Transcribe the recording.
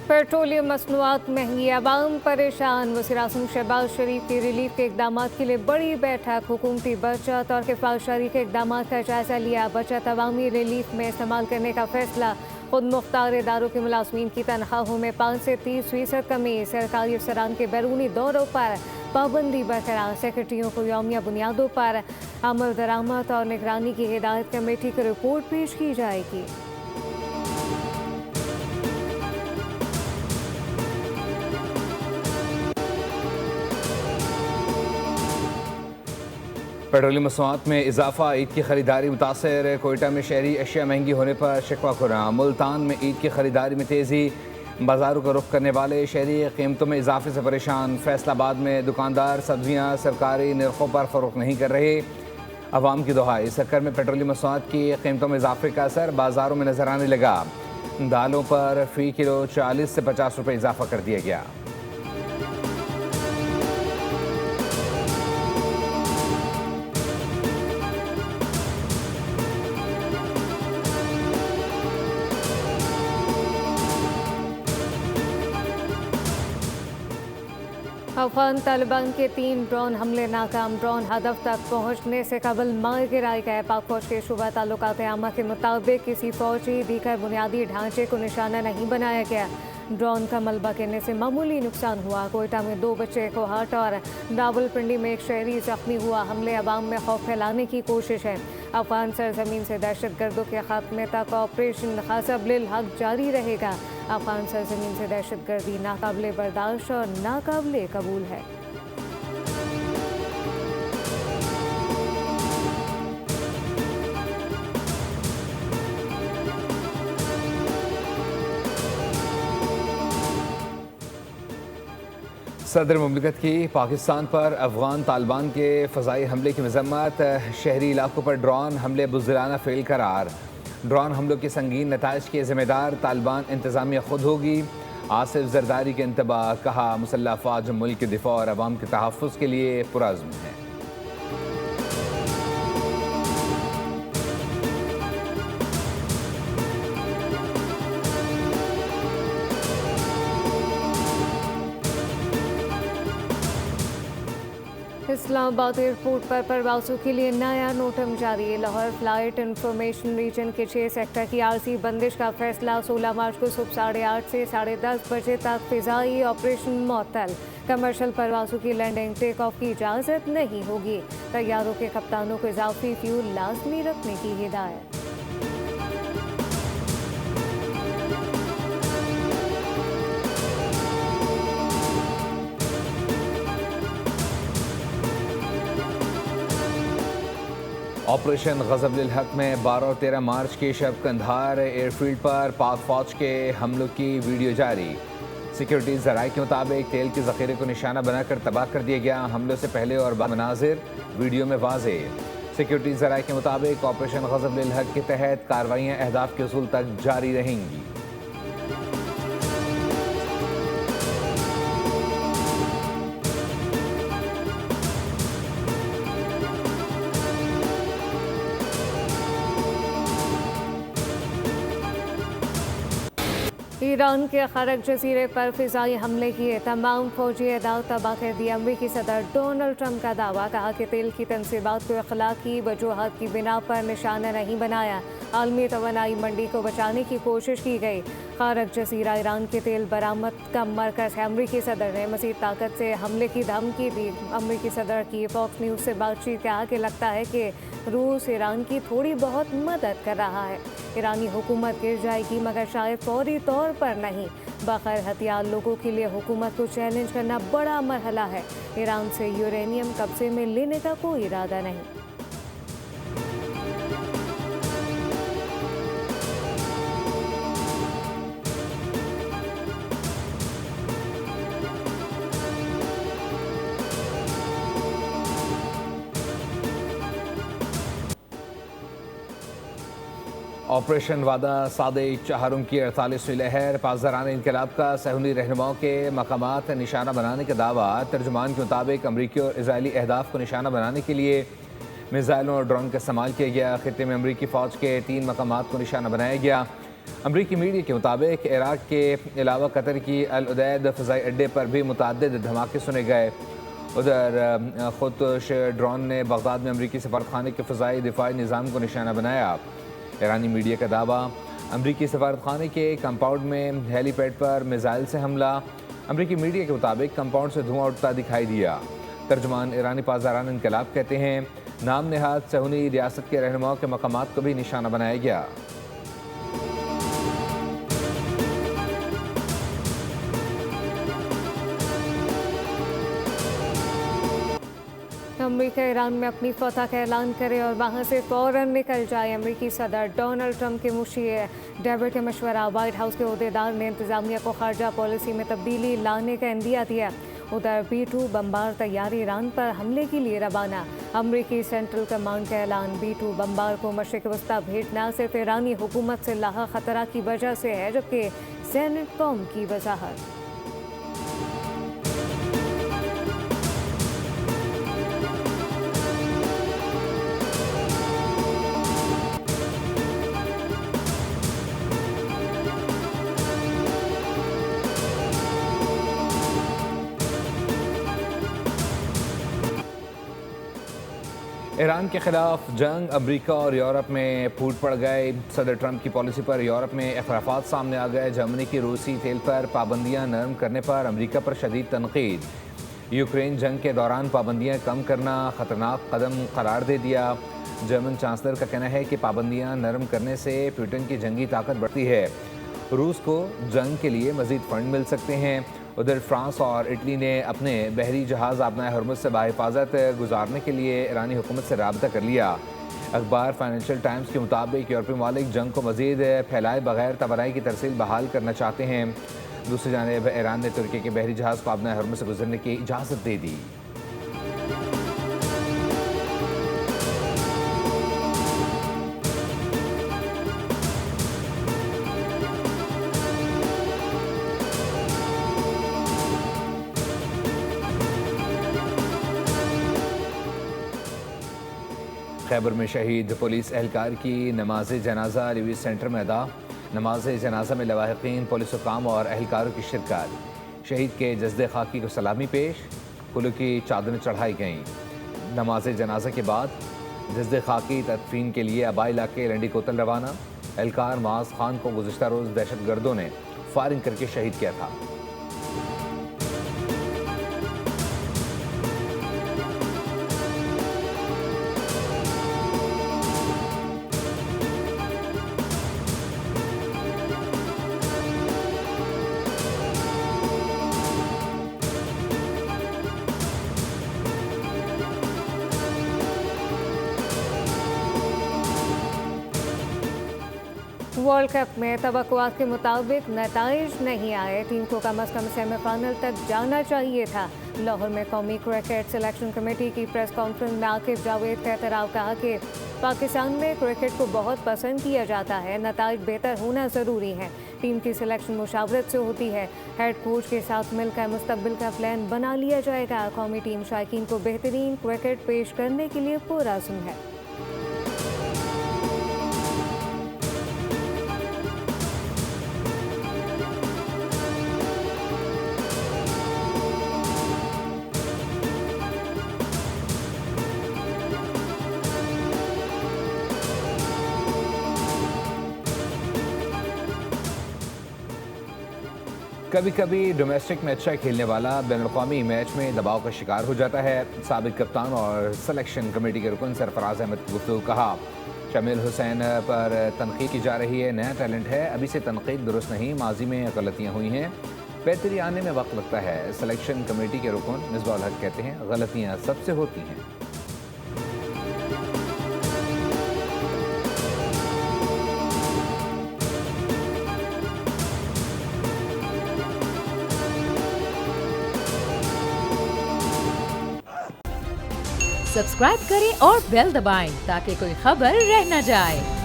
Petroleum मसनूआत महंगी, अवाम परेशान। वज़ीर-ए-आज़म शहबाज शरीफ की रिलीफ के इक़दाम के लिए बड़ी बैठक, हुकूमती बचत और किफ़ायतशारी के इक़दाम का जायजा लिया। बचत अवामी रिलीफ में इस्तेमाल करने का फैसला। खुद मुख्तार इदारों के मुलाजमीन की तनख्वाहों में 5 से 30% कमी। सरकारी अफसरान के बैरूनी दौरों पर पाबंदी बरकरार। सेक्रेटरियों को यौमिया बुनियादों पर अमल दरामद और निगरानी की हिदायत कमेटी को रिपोर्ट पेश की जाएगी। पेट्रोलियम मसनूआत में इजाफा, ईद की खरीदारी मुतासर। कोयटा में शहरी अशिया महंगी होने पर शिकवा खुरा। मुल्तान में ईद की खरीदारी में तेज़ी, बाजारों का रुख करने वाले शहरी कीमतों में इजाफे से परेशान। फैसलाबाद में दुकानदार सब्जियां सरकारी निर्खों पर फ़रोख्त नहीं कर रहे। अवाम की दुहाई, सरकार में पेट्रोलियम मसनूआत की कीमतों में इजाफे का असर बाजारों में नजर आने लगा। दालों पर फ़ी किलो 40 से 50 रुपये इजाफा कर दिया गया। अफगान तालिबान के 3 ड्रोन हमले नाकाम। ड्रोन हदफ तक पहुंचने से कबल मार गिराए गए। पाक फौज के शुबा ताल्लुकात आमा के मुताबिक किसी फौजी दीगर बुनियादी ढांचे को निशाना नहीं बनाया गया। ड्रोन का मलबा गिरने से मामूली नुकसान हुआ। कोयटा में 2 बच्चे को हार्ट और रावलपिंडी में एक शहरी जख्मी हुआ। हमले अवाम में खौफ फैलाने की कोशिश है। अफगान सरजमीन से दहशतगर्दों के खात्मे तक ऑपरेशन ग़ज़ब-उल हक़ जारी रहेगा। अफगान सरजमीन से दहशतगर्दी नाकाबिले बर्दाश्त और नाकाबिले कबूल है। सदर मुमलिकत की पाकिस्तान पर अफगान तालिबान के फ़ज़ाई हमले की मज़म्मत। शहरी इलाकों पर ड्रोन हमले बुज़दिलाना फ़ेल करार। ड्रोन हमलों के संगीन नताइज के ज़िम्मेदार तालिबान इंतज़ामिया खुद होगी। आसिफ जरदारी के इंतबाह, कहा मुसल्लह फ़ौज मुल्क के दिफ़ा और अवाम के तहफ़्फ़ुज़ के लिए पुरज़्म है। इस्लामाबाद एयरपोर्ट पर परवाज़ों के लिए नया नोटम जारी। लाहौर फ्लाइट इंफॉर्मेशन रीजन के 6 सेक्टर की आरजी बंदिश का फैसला। 16 मार्च को सुबह 8:30 से 10:30 बजे तक फ़िज़ाई ऑपरेशन मुअत्तल। कमर्शल परवाज़ों की लैंडिंग टेक ऑफ की इजाज़त नहीं होगी। तैयारों के कप्तानों को इजाफी फ्यूल लाजमी रखने की हिदायत। ऑपरेशन ग़ज़ब-उल हक़ में 12 और 13 मार्च के शब कंधार एयरफील्ड पर पाक फ़ौज के हमलों की वीडियो जारी। सिक्योरिटी ज़राए के मुताबिक तेल के ज़ख़ीरे को निशाना बनाकर तबाह कर दिया गया। हमलों से पहले और बाद मनाजिर वीडियो में वाज़े। सिक्योरिटी ज़राए के मुताबिक ऑपरेशन ग़ज़ब-उल हक़ के तहत कार्रवाइयाँ अहदाफ के उसूल तक जारी रहेंगी। ईरान के खरक जजीरे पर फ़िज़ाई हमले किए, तमाम फौजी अदाव तबाह कर दिया। अमरीकी सदर डोनाल्ड ट्रंप का दावा, कहा कि तेल की तनसीबात को अखलाकी वजूहात की बिना पर निशाना नहीं बनाया। आलमी तवानाई मंडी को बचाने की कोशिश की गई। खरक जजीरा ईरान के तेल बरामद का मरकज़ है। अमरीकी सदर ने मज़ीद ताकत से हमले की धमकी दी। अमरीकी सदर की फॉक्स न्यूज़ से बातचीत कहा कि लगता है कि रूस ईरान की थोड़ी बहुत मदद कर रहा है। ईरानी हुकूमत गिर जाएगी मगर शायद फौरी तौर पर नहीं। बग़ैर हथियार लोगों के लिए हुकूमत को चैलेंज करना बड़ा मरहला है। ईरान से यूरेनियम कब्जे में लेने का कोई इरादा नहीं। ऑपरेशन वादा सादे चहारुम की 48वीं लहर। पासदारान इनकलाब का सहूनी रहनुमाओं के मकामात निशाना बनाने का दावा। तर्जुमान के मुताबिक अमरीकी और इजरायली अहदाफ को निशाना बनाने के लिए मिसाइलों और ड्रोन का इस्तेमाल किया गया। खित्ते में अमरीकी फ़ौज के 3 मकामात को निशाना बनाया गया। अमरीकी मीडिया के मुताबिक इराक के अलावा कतर की अल उदैद फ़ज़ाई अड्डे पर भी मुतअद्दिद धमाके सुने गए। उधर खुदकुश ड्रोन ने बगदाद में अमरीकी सफारतखाने के फ़ज़ाई दिफाई निज़ाम को निशाना बनाया। ईरानी मीडिया का दावा, अमरीकी सफारतखाने के कंपाउंड में हेलीपैड पर मिसाइल से हमला। अमरीकी मीडिया के मुताबिक कंपाउंड से धुआं उठता दिखाई दिया। तर्जुमान ईरानी पासदारान इनकलाब कहते हैं नाम नेहाद सहूनी रियासत के रहनुमाओं के मकामात को भी निशाना बनाया गया। अमरीका ईरान में अपनी फतह का ऐलान करे और वहाँ से फ़ौरन निकल जाए। अमरीकी सदर डोनाल्ड ट्रंप के मुशीर डेविड का मशवरा। वाइट हाउस के अहदेदार ने इंतज़ामिया को खारजा पॉलिसी में तब्दीली लाने का इंदिया दिया। उधर B-2 बम्बार तैयार ईरान पर हमले के लिए रवाना। अमरीकी सेंट्रल कमांड का ऐलान, B-2 बम्बार को मशरिक़ वस्ता भेजना सिर्फ ईरानी हुकूमत से लाहा खतरा की वजह से है, जबकि सेनेट कौम की वजाहत। ईरान के खिलाफ जंग, अमरीका और यूरोप में फूट पड़ गए। सदर ट्रंप की पॉलिसी पर यूरोप में इख्तलाफात सामने आ गए। जर्मनी की रूसी तेल पर पाबंदियां नरम करने पर अमरीका पर शदीद तनकीद। यूक्रेन जंग के दौरान पाबंदियां कम करना खतरनाक कदम करार दे दिया। जर्मन चांसलर का कहना है कि पाबंदियां नरम करने से पुतिन की जंगी ताकत बढ़ती है। रूस को जंग के लिए मजीद फंड मिल सकते हैं। उधर फ्रांस और इटली ने अपने बहरी जहाज़ आबनाए हरमुज़ से बाहिफाजत गुजारने के लिए ईरानी हुकूमत से राब्ता कर लिया। अखबार फाइनेंशियल टाइम्स के मुताबिक यूरोपीय ममालिक जंग को मजीद फैलाए बगैर तवानाई की तरसील बहाल करना चाहते हैं। दूसरी जानिब ईरान ने तुर्की के बहरी जहाज़ को आबनाए हरमुज़ से गुजरने की इजाज़त दे दी। खैबर में शहीद पुलिस एहलकार की नमाज जनाजा लिविस सेंटर में अदा। नमाज जनाजा में लवाहिकीन, पुलिस हुकाम और एहलकारों की शिरकत। शहीद के जस्दे खाकी को सलामी पेश, कुल्लू की चादरें चढ़ाई गईं। नमाज जनाजा के बाद जस्दे खाकी तदफीन के लिए आबा इलाके लंडी कोतल रवाना। एहलकार माज खान को गुज़िश्ता रोज़ दहशत गर्दों ने फायरिंग करके शहीद किया था। वर्ल्ड कप में तवक्कुआत के मुताबिक नताइज नहीं आए। टीम को कम अज़ कम सेमीफाइनल तक जाना चाहिए था। लाहौर में कौमी क्रिकेट सिलेक्शन कमेटी की प्रेस कॉन्फ्रेंस में आकिब जावेद का एतराफ़, कहा कि पाकिस्तान में क्रिकेट को बहुत पसंद किया जाता है, नताइज बेहतर होना ज़रूरी है। टीम की सिलेक्शन मुशावरत से होती है। हेड कोच के साथ मिलकर मुस्तकबिल का प्लान बना लिया जाएगा। कौमी टीम शायकीन को बेहतरीन क्रिकेट पेश करने के लिए पुरअज़्म है। कभी कभी डोमेस्टिक में अच्छा खेलने वाला बैनुल-अक़वामी मैच में दबाव का शिकार हो जाता है। साबिक कप्तान और सिलेक्शन कमेटी के रुकन सरफराज अहमद की गुफ्तगू, कहा शमील हुसैन पर तनकीद की जा रही है, नया टैलेंट है, अभी से तनकीद दुरुस्त नहीं, माजी में गलतियाँ हुई हैं, बेहतरी आने में वक्त लगता है। सिलेक्शन कमेटी के रुकन मिसबाह हक कहते हैं गलतियाँ सबसे होती हैं। सब्सक्राइब करें और बेल दबाएं ताकि कोई खबर रह न जाए।